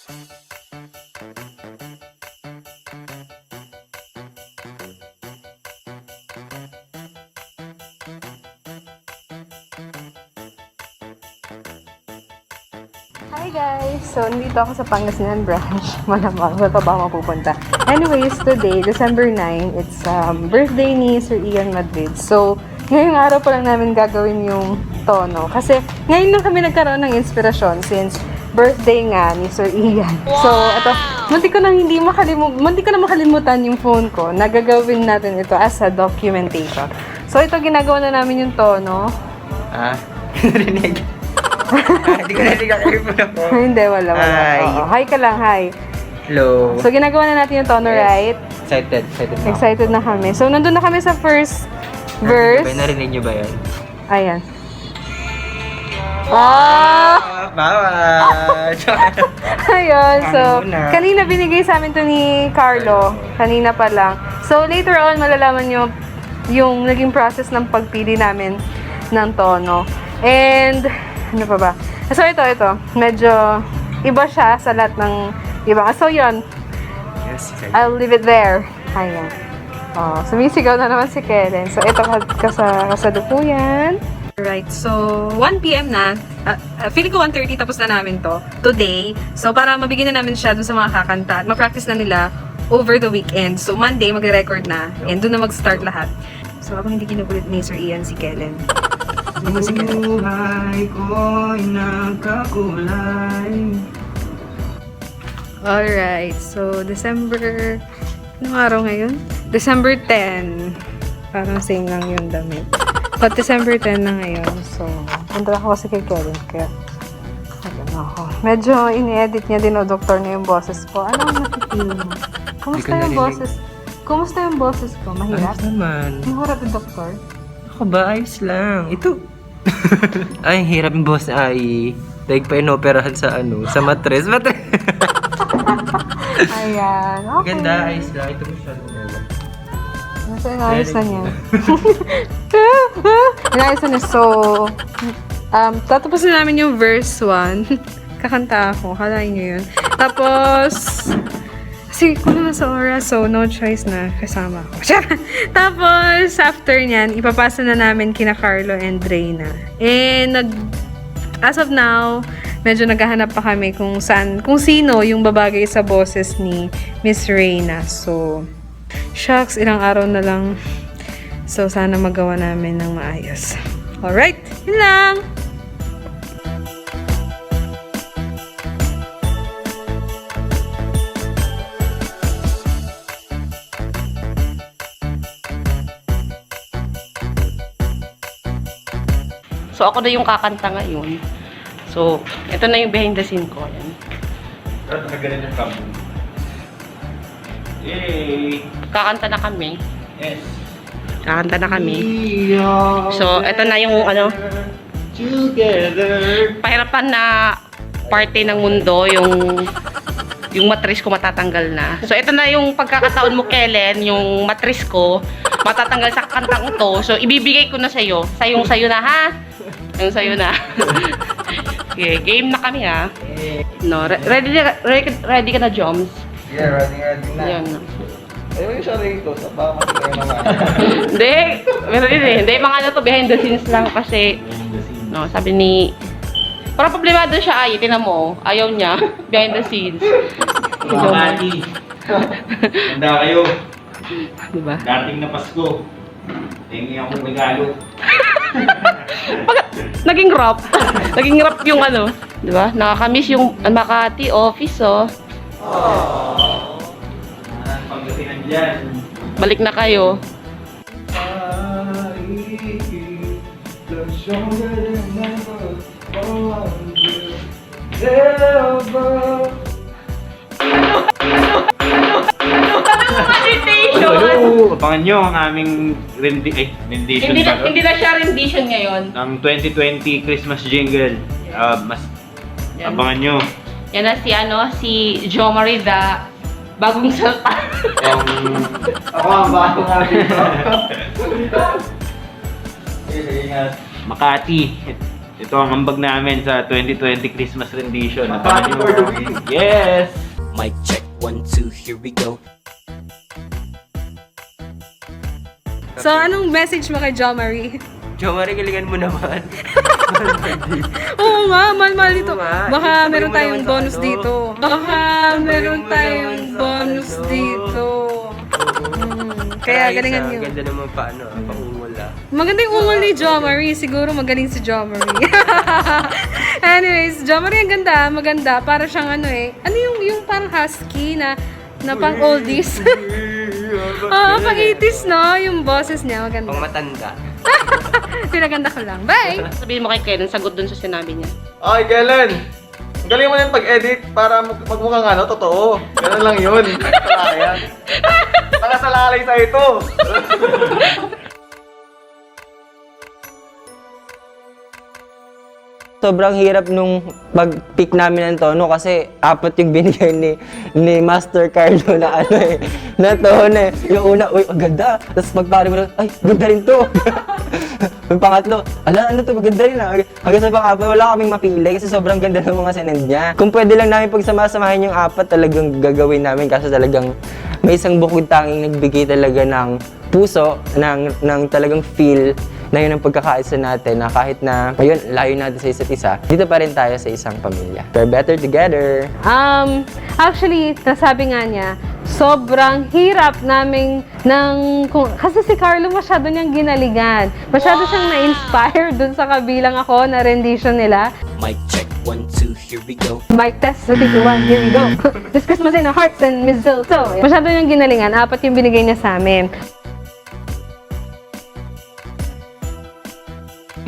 Hi guys! So, nandito ako sa Pangasinan branch. Malamang, saan pa ba ako mapupunta? Anyways, today, December 9, it's birthday ni Sir Ian Madrid. So, ngayong araw pa lang namin gagawin yung tono. Kasi, ngayon lang kami nagkaroon ng inspirasyon since birthday nga ni Sir Ian. Wow! So, ito, munti ko na makalimutan yung phone ko. Nagagawin natin ito as a documentation. So, ito, ginagawa na namin yung tono. Narinig. Hindi ko narinig ako po. Hindi, wala. Hi. Hi ka lang, hi. Hello. So, ginagawa na natin yung tono, right? Excited na. Excited na kami. So, nandun na kami sa first verse. Narinig niyo ba yan? Ayan. Bawal! Ayun. So, Ano muna? kanina binigay sa amin to ni Carlo. Kanina pa lang. So, later on, malalaman nyo yung naging process ng pagpili namin ng tono. And, ano pa ba? So, ito. Medyo iba siya sa lahat ng iba. So, yun. Yes, I'll leave it there. Ayan. Oh, sumisigaw na naman si Kellen. So, ito kasalukuyan. Right. So, 1 p.m. na. Feeling ko 1:30 tapos na namin to. Today. So, para mabigyan na namin siya dun sa mga kakanta. At ma-practice na nila over the weekend. So, Monday, magre-record na. And dun na mag-start lahat. So, habang hindi kinukulit ni Sir Ian si Kellen. Buhay ko'y nagkakulay. Alright, so December, anong araw ngayon? December 10. Parang same lang yung damit. But December 10 na ngayon, so punta ako kasi kay Kevin, kaya ayun ako. Medyo ini-edit niya din o doktor na yung boses ko. Ano ang nakikita mo? Kumusta yung boses? Kumusta yung boses ko? Mahirap? Ayos naman. Mahirap yung doktor? Ako ba? Ayos lang. Ito. Ay, hirap yung boss na ay. Like pa inoperahan sa sa matres. Ayan, okay. Ganda, ayos lang. Ito mo siya. Nasa inayos na niya. Inayos na niya. So, tatapusin namin yung verse 1. Kakanta ako. Kalain niyo yun. Tapos, kasi kulang na sa oras, so no choice na kasama ko. Tapos, after nyan, ipapasa na namin kina Carlo and Reyna. And, as of now, medyo naghahanap pa kami kung sino yung babagay sa boses ni Miss Reyna. So, shucks, ilang araw na lang. So, sana magawa namin ng maayos. Alright, yun lang! So, ako na yung kakanta ngayon. So, ito na yung behind the scene ko. Ayan. Nagalan yung cam. Yay! Kakanta na kami. Yes. Kakanta na kami. So, ito na yung Together. pahirapan na parte ng mundo, yung matris ko matatanggal na. So, ito na yung pagkakataon mo, Kellen, yung matris ko matatanggal sa kantang ito. So, ibibigay ko na sa'yo. Sayo na, ha? Yung sa'yo na. Okay, game na kami, ha? No, ready ka na, Joms? Yeah, ready na. Yan. Ayaw yung sarili ko, sa baka kasi kayo naman. Hindi, meron din eh. Hindi, mga ano to, behind the scenes lang kasi, no, sabi ni, parang problemado siya ay, tinan mo, ayaw niya, behind the scenes. Mga kati. Handa kayo. Diba? Dating na Pasko. Tingin akong regalo. Naging rap. Naging rap yung ano, diba? Nakakamiss yung Makati office, oh. Pagdating dyan. Balik na kayo. Hello! Abangan nyo ang aming rendition Hindi na siya rendition ngayon. ng 2020 Christmas jingle. Mas Yan. abangan nyo. Yan na si Jo Marida, bagong salta. Ako ang bago nga dito. Makati. Ito ang ambag namin sa 2020 Christmas rendition. Abangan nyo. Yes! Mic check, 1, 2, here we go. So, anong message mo kay Jo Marie? Jo Marie, galingan mo naman. Oo nga, mahal-mahal dito. Oo nga. Baka Sabihin meron mo tayong naman sa bonus ano. dito. Baka meron mo tayong naman sa bonus ano. dito. Kaya galingan nyo. Ganda naman paano, pangungol ah. Maganda yung ungol ni Jo Marie. Siguro magaling si Jo Marie. Anyways, Jo Marie ang ganda. Maganda. Para siyang ano eh. Ano yung parang husky na pang oldies. Oo, pang 80s no? Yung boses niya. Maganda. Pang matanda. Pinaganda ko lang. Bye! Sabihin mo kay Kellen, sagot dun sa sinabi niya. Okay, Kellen. Ang galing mo na yung pag-edit para magmukhang ano, totoo. Ganun lang yun. Kaya. Nakasalalay sa ito. Sobrang hirap nung pag-pick namin ng tono kasi apat yung binigay ni Master Carlo na ano eh, na tono eh. Yung una, uy, ang ganda. Tapos pagpari mo na, ay, ganda rin to. Yung pangatlo, ano to, maganda rin ah. Hanggang sa pang-apat, wala kaming mapili kasi sobrang ganda ng mga sinend niya. Kung pwede lang namin pagsamasamahin yung apat, talagang gagawin namin kasi talagang may isang bukod tanging nagbigay talaga ng puso, ng talagang feel na yun ang pagkakaisa natin na kahit na ngayon layo natin sa isa't isa, dito pa rin tayo sa isang pamilya. We're better together. Actually, nasabi nga niya, sobrang hirap naming kasi si Carlo masyado niyang ginalingan. Masyado siyang na-inspire dun sa kabilang ako na rendition nila. Mic check, 1, 2, here we go. Mic test, 3, 2, 1, here we go. This Christmas in our hearts and mistletoe. Masyado niyang ginalingan, 4 yung binigay niya sa amin.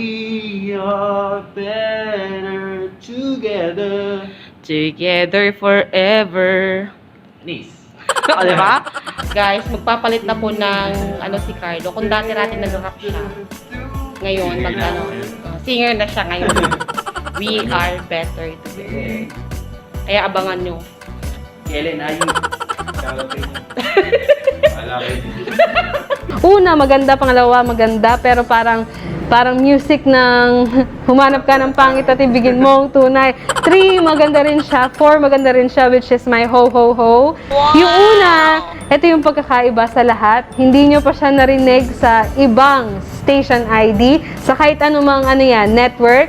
We are better together. Together forever. Nice. O, diba? Guys, magpapalit na po ng si Carlo. Kung dati-dati nag-rap siya. Ngayon, singer na siya ngayon. We are better together. Kaya abangan nyo. Kellen, ayun. Una, maganda. Pangalawa, maganda. Pero parang music ng humanap ka ng pangit at ibigin mo ang tunay. 3, maganda rin siya. 4, maganda rin siya, which is my ho ho ho. Wow! Yung una, ito yung pagkakaiba sa lahat. Hindi nyo pa siya narinig sa ibang station ID, sa kahit anumang network.